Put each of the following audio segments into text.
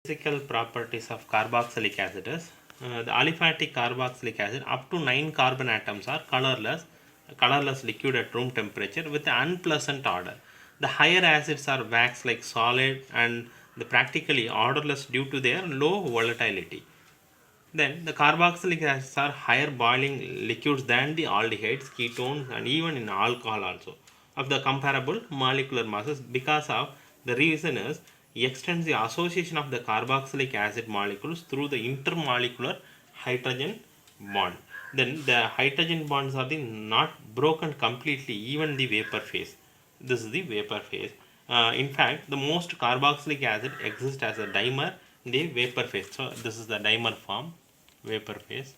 Physical properties of carboxylic acid is the aliphatic carboxylic acid up to 9 carbon atoms are colorless liquid at room temperature with an unpleasant odor. The higher acids are wax like solid and the practically odorless due to their low volatility. Then the carboxylic acids are higher boiling liquids than the aldehydes, ketones, and even in alcohol also of the comparable molecular masses. Because of the reason is extends the association of the carboxylic acid molecules through the intermolecular hydrogen bond. Then the hydrogen bonds are not broken completely, even the vapor phase. This is the vapor phase. In fact, the most carboxylic acid exists as a dimer in the vapor phase. So this is the dimer form, vapor phase,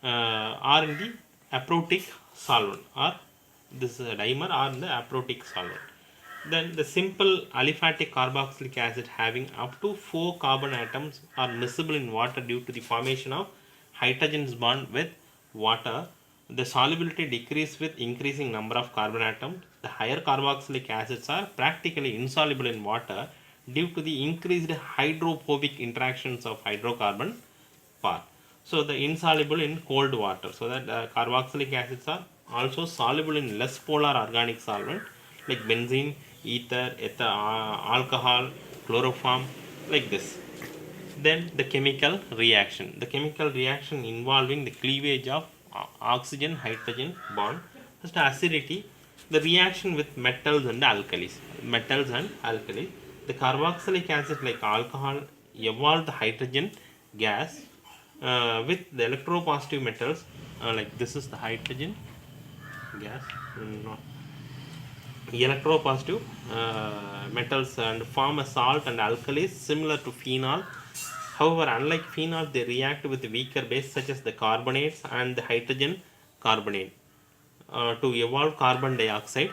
or in the aprotic solvent, or this is a dimer or in the aprotic solvent. Then the simple aliphatic carboxylic acid having up to 4 carbon atoms are miscible in water due to the formation of hydrogen's bond with water. The solubility decreases with increasing number of carbon atoms. The higher carboxylic acids are practically insoluble in water due to the increased hydrophobic interactions of hydrocarbon part. So the insoluble in cold water. So that carboxylic acids are also soluble in less polar organic solvent like benzene, ether, alcohol, chloroform, like this. Then the chemical reaction. The chemical reaction involving the cleavage of oxygen hydrogen bond. First acidity. The reaction with metals and alkalis. Metals and alkalis. The carboxylic acid like alcohol evolved the hydrogen gas with the electropositive metals like this is the hydrogen gas. No, electropositive metals and form a salt and alkalis similar to phenol. However, unlike phenol, they react with weaker base such as the carbonates and the hydrogen carbonate to evolve carbon dioxide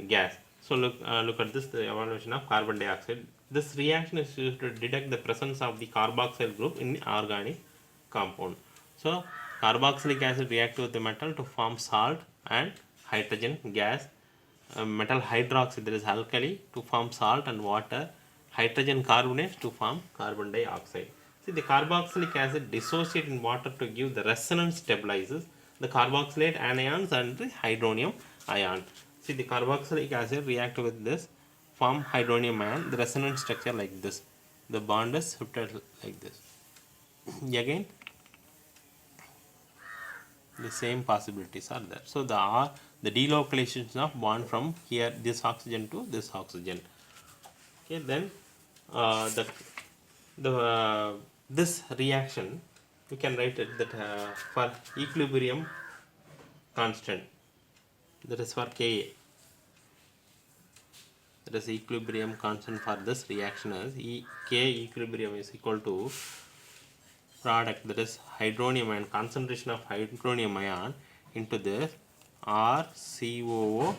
gas. So look at this, the evaluation of carbon dioxide. This reaction is used to detect the presence of the carboxyl group in the organic compound. So carboxylic acid react with the metal to form salt and hydrogen gas. Metal hydroxide, there is alkali, to form salt and water. Hydrogen carbonate to form carbon dioxide. See, the carboxylic acid dissociate in water to give the resonance stabilizers, the carboxylate anions and the hydronium ion. See, the carboxylic acid react with this, form hydronium ion, the resonance structure like this. The bond is shifted like this. Again, the same possibilities are there. So the delocalization of bond from here this oxygen to this oxygen. Okay, then this reaction we can write it that for equilibrium constant, that is for Ka. That is equilibrium constant for this reaction is K equilibrium is equal to product, that is hydronium ion, concentration of hydronium ion into this RCOO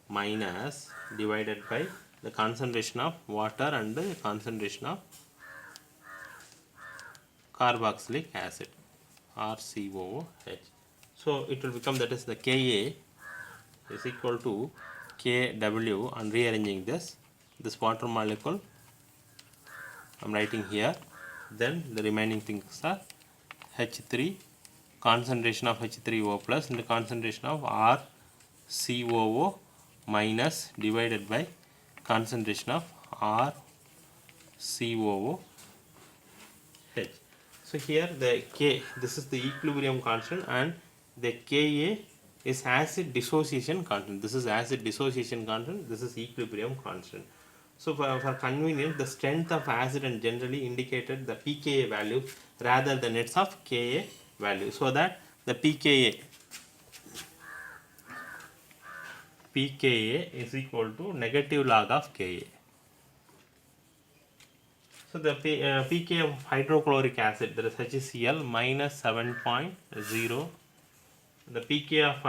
minus divided by the concentration of water and the concentration of carboxylic acid, RCOOH. So it will become, that is the Ka is equal to Kw, and rearranging this water molecule I am writing here. Then the remaining things are H3, concentration of H3O plus and the concentration of RCOO minus divided by concentration of RCOOH. So here the K, this is the equilibrium constant, and the Ka is acid dissociation constant. This is acid dissociation constant, this is equilibrium constant. So for convenience, the strength of acid and generally indicated the pKa value rather than its of Ka value. So that the pKa is equal to negative log of Ka. So the pK of hydrochloric acid, that is HCl, minus 7.0. The pK of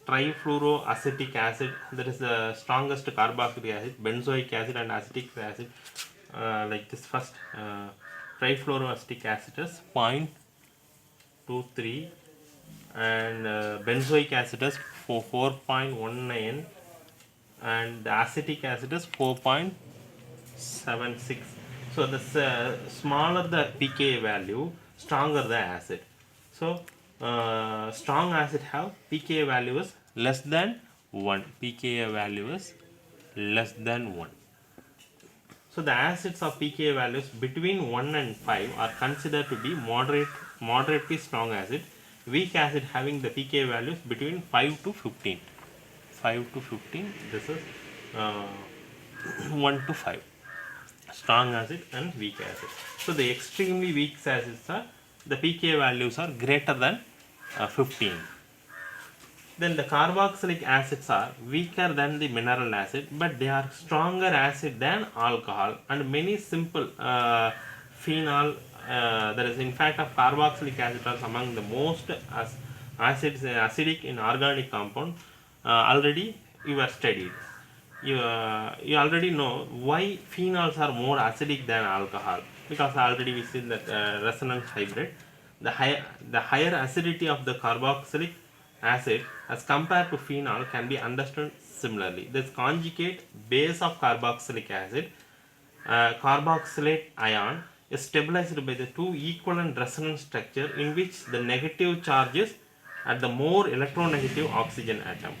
trifluoroacetic acid, that is the strongest carboxylic acid, benzoic acid and acetic acid, like this first trifluoroacetic acid is 0.23 and benzoic acid is 4.19 and the acetic acid is 4.0. 7, 6. So the smaller the pKa value, stronger the acid. So strong acid have pKa value is less than 1. pKa value is less than 1. So the acids of pKa values between 1 and 5 are considered to be moderately strong acid. Weak acid having the pKa values between 5 to 15. 5 to 15. This is uh, 1 to 5. Strong acid and weak acid. So the extremely weak acids are, the pKa values are greater than 15. Then the carboxylic acids are weaker than the mineral acid, but they are stronger acid than alcohol, and many simple phenol, that is in fact of carboxylic acid are among the most acids acidic in organic compound. Already you have studied. You already know why phenols are more acidic than alcohol, because already we see that resonance hybrid, the higher acidity of the carboxylic acid as compared to phenol can be understood similarly. This conjugate base of carboxylic acid, carboxylate ion, is stabilized by the two equivalent resonance structure in which the negative charge is at the more electronegative oxygen atom.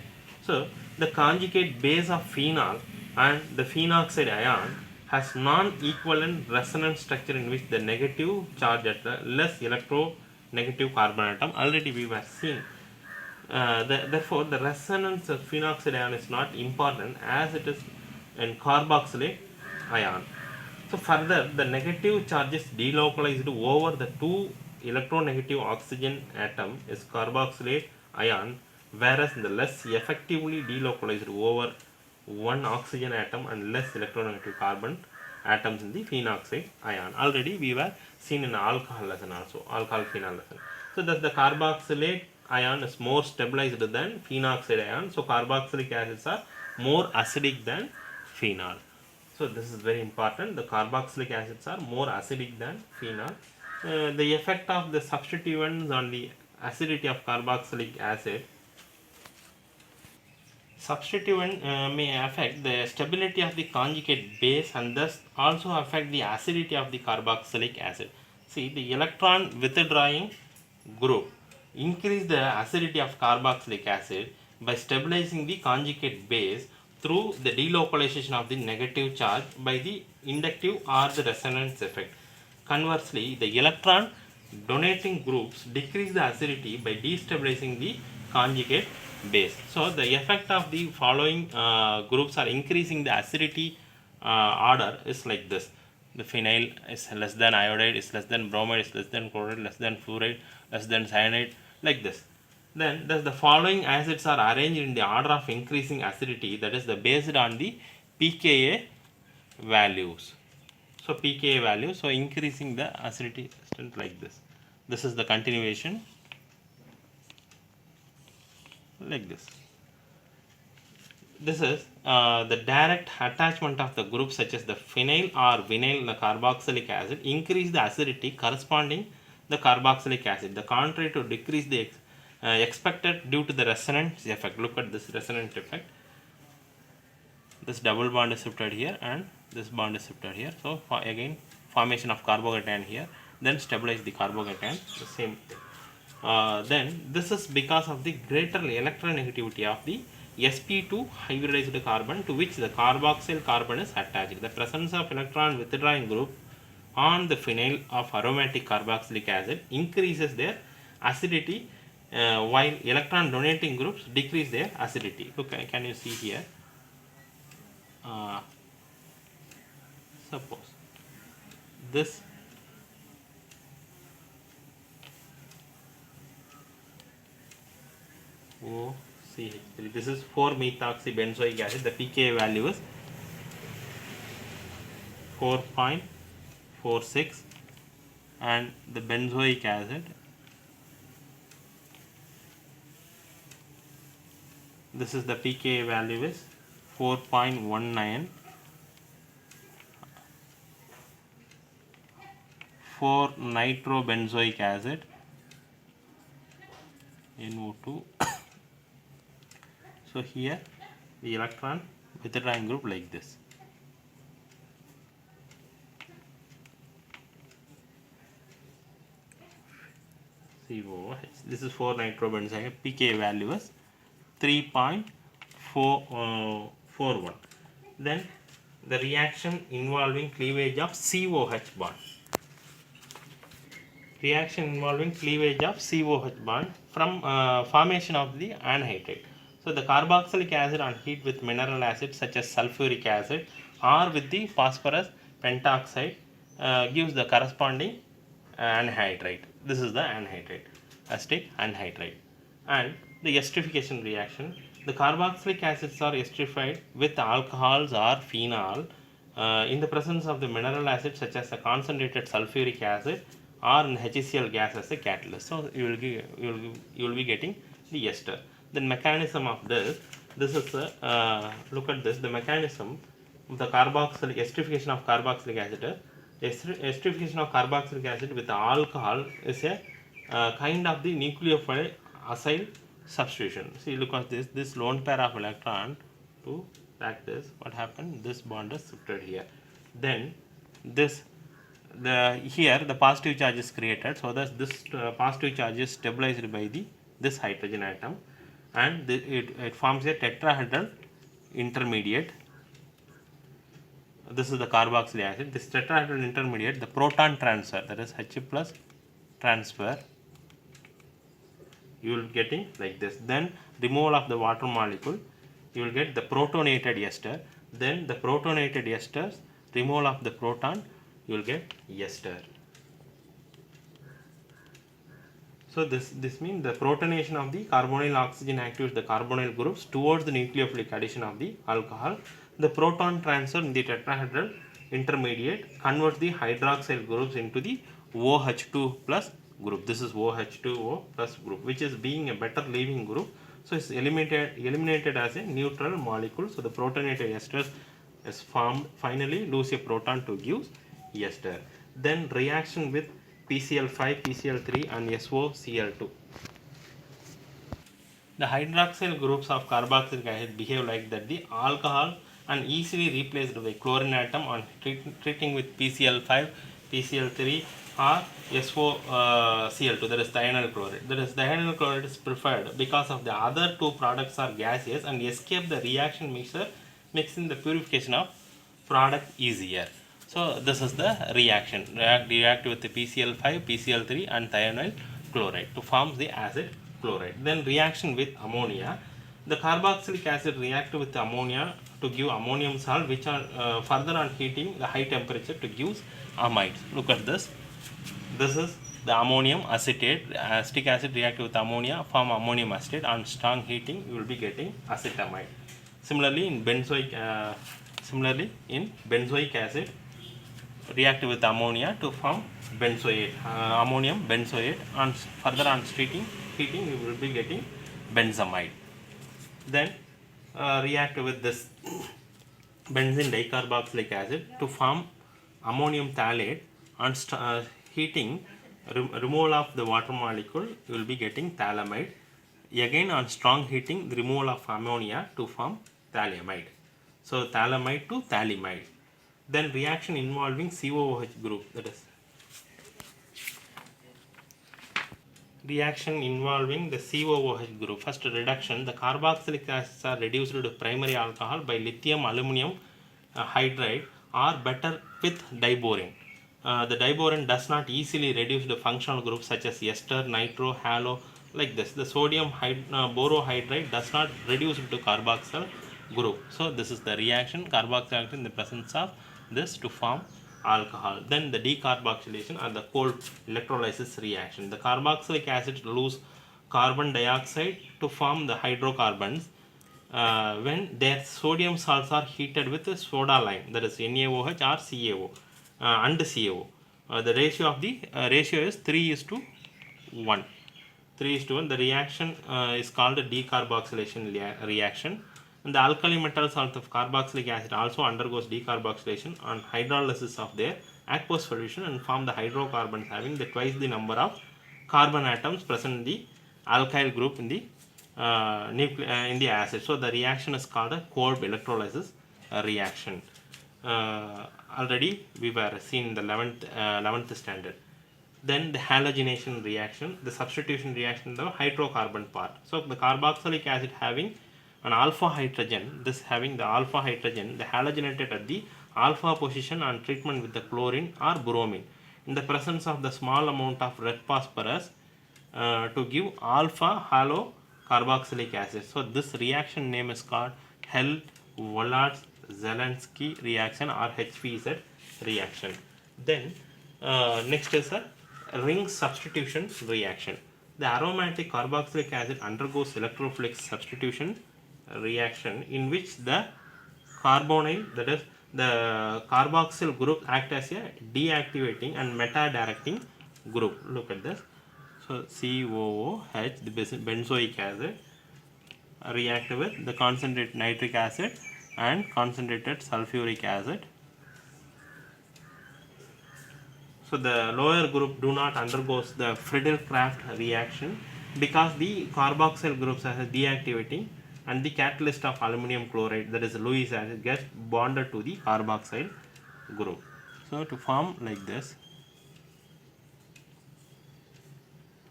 So the conjugate base of phenol and the phenoxide ion has non-equivalent resonance structure in which the negative charge at the less electronegative carbon atom. Already we were seeing. Therefore, the resonance of phenoxide ion is not important as it is in carboxylate ion. So further, the negative charge is delocalized over the two electronegative oxygen atom is carboxylate ion, whereas the less effectively delocalized over one oxygen atom and less electronegative carbon atoms in the phenoxide ion. Already we were seen in alcohol lesson also, alcohol phenol lesson. So thus the carboxylate ion is more stabilized than phenoxide ion. So carboxylic acids are more acidic than phenol. So this is very important. The carboxylic acids are more acidic than phenol. The effect of the substituents on the acidity of carboxylic acid. Substituent may affect the stability of the conjugate base and thus also affect the acidity of the carboxylic acid. See, the electron withdrawing group increase the acidity of carboxylic acid by stabilizing the conjugate base through the delocalization of the negative charge by the inductive or the resonance effect. Conversely, the electron donating groups decrease the acidity by destabilizing the conjugate base. So the effect of the following groups are increasing the acidity order is like this. The phenyl is less than iodide, is less than bromide, is less than chloride, less than fluoride, less than cyanide, like this. Then thus the following acids are arranged in the order of increasing acidity, that is the based on the pKa values. So pKa value, so increasing the acidity strength like this. This is the continuation like this. This is the direct attachment of the groups such as the phenyl or vinyl, the carboxylic acid, increase the acidity corresponding the carboxylic acid. The contrary to decrease the expected due to the resonance effect. Look at this resonance effect. This double bond is shifted here and this bond is shifted here. So again formation of carbocation here, then stabilize the carbocation, the same thing. Then this is because of the greater electronegativity of the sp2 hybridized carbon to which the carboxyl carbon is attached. The presence of electron withdrawing group on the phenyl of aromatic carboxylic acid increases their acidity, while electron donating groups decrease their acidity. Look, can you see here? Suppose this OCH3, this is 4-methoxybenzoic acid. The pKa value is 4.46 and the benzoic acid, this is the pKa value is 4.19 for nitrobenzoic acid NO2. So here the electron withdrawing group like this. COH. This is 4 nitrobenzene. pKa value is 3.41. Then the reaction involving cleavage of COH bond. Reaction involving cleavage of COH bond from formation of the anhydride. So the carboxylic acid on heat with mineral acid such as sulfuric acid or with the phosphorus pentoxide gives the corresponding anhydride. This is the anhydride, acetic anhydride. And the esterification reaction, the carboxylic acids are esterified with alcohols or phenol in the presence of the mineral acid such as a concentrated sulfuric acid or in HCl gas as a catalyst. So you will be getting the ester. The mechanism of this is look at this. The mechanism of the carboxylic esterification of carboxylic acid. Esterification of carboxylic acid with alcohol is a kind of the nucleophile acyl substitution. See, look at this. This lone pair of electron to like this. What happened? This bond is shifted here. Then this here the positive charge is created, so that this positive charge is stabilized by this hydrogen atom, and it forms a tetrahedral intermediate. This is the carboxylic acid. This tetrahedral intermediate, the proton transfer, that is H plus transfer, you will getting like this. Then removal of the water molecule, you will get the protonated ester. Then the protonated esters, removal of the proton, you will get ester. So this means the protonation of the carbonyl oxygen activates the carbonyl groups towards the nucleophilic addition of the alcohol. The proton transfer in the tetrahedral intermediate converts the hydroxyl groups into the OH2 plus group. This is OH2O plus group, which is being a better leaving group. So it's eliminated as a neutral molecule. So the protonated esters is formed, finally lose a proton to give ester. Then reaction with PCl5, PCl3 and SOCl2. The hydroxyl groups of carboxylic acid behave like that. The alcohol and easily replaced by chlorine atom on treating with PCl5, PCl3 or SOCl2, that is thionyl chloride. That is thionyl chloride is preferred because of the other two products are gaseous and escape the reaction mixture, making the purification of product easier. So this is the reaction. React with the PCl5, PCl3 and thionyl chloride to form the acid chloride. Then reaction with ammonia. The carboxylic acid react with ammonia to give ammonium salt, which are further on heating the high temperature to give amides. Look at this. This is the ammonium acetate. Acetic acid react with ammonia, form ammonium acetate. On strong heating, you will be getting acetamide. Similarly, in benzoic acid react with ammonia to form benzoate, ammonium benzoate. On further on heating, you will be getting benzamide. Then react with this benzene dicarboxylic acid to form ammonium phthalate. On heating, removal of the water molecule, you will be getting phthalimide. Again on strong heating, the removal of ammonia to form phthalimide. So phthalimide to phthalimide. Then reaction involving COOH group, that is reaction involving the COOH group. First reduction, the carboxylic acids are reduced to primary alcohol by lithium aluminum hydride or better with diborane. The diborane does not easily reduce the functional groups such as ester, nitro, halo, like this. The sodium borohydride does not reduce to carboxyl group. So this is the reaction, carboxyl in the presence of this to form alcohol. Then the decarboxylation or the cold electrolysis reaction. The carboxylic acids lose carbon dioxide to form the hydrocarbons when their sodium salts are heated with a soda lime, that is NaOH or CaO and CaO. The ratio of the ratio is 3:1. 3:1. The reaction is called a decarboxylation reaction. And the alkali metal salt of carboxylic acid also undergoes decarboxylation on hydrolysis of their aqueous solution and form the hydrocarbons having twice the number of carbon atoms present in the alkyl group in the acid. So the reaction is called a Kolb electrolysis reaction. Already we were seen in the 11th standard. Then the halogenation reaction, the substitution reaction, the hydrocarbon part. So the carboxylic acid having an alpha hydrogen, this having the alpha hydrogen, the halogenated at the alpha position on treatment with the chlorine or bromine in the presence of the small amount of red phosphorus to give alpha halo carboxylic acid. So this reaction name is called Held-Wohlert-Zelensky reaction or HVZ reaction. Then next is a ring substitution reaction. The aromatic carboxylic acid undergoes electrophilic substitution reaction in which the carbonyl, that is the carboxyl group, act as a deactivating and meta-directing group. Look at this. So COOH, the benzoic acid, react with the concentrated nitric acid and concentrated sulfuric acid. So the lower group do not undergoes the Friedel-Crafts reaction because the carboxyl groups are deactivating and the catalyst of aluminum chloride, that is Lewis acid, gets bonded to the carboxyl group. So to form like this,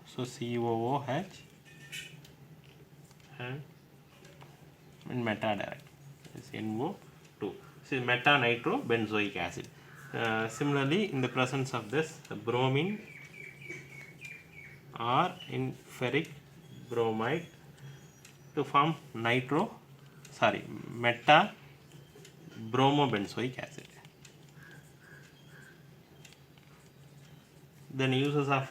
so COOH and meta direct is NO2. So meta nitro benzoic acid. Similarly, in the presence of this bromine or in ferric bromide to form meta bromobenzoic acid. Then uses of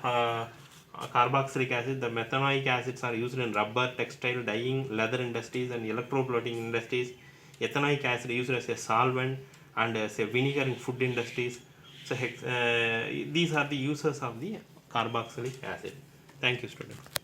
carboxylic acid, the methanoic acids are used in rubber, textile, dyeing, leather industries and electroplating industries. Ethanoic acid used as a solvent and as a vinegar in food industries. So these are the uses of the carboxylic acid. Thank you, students.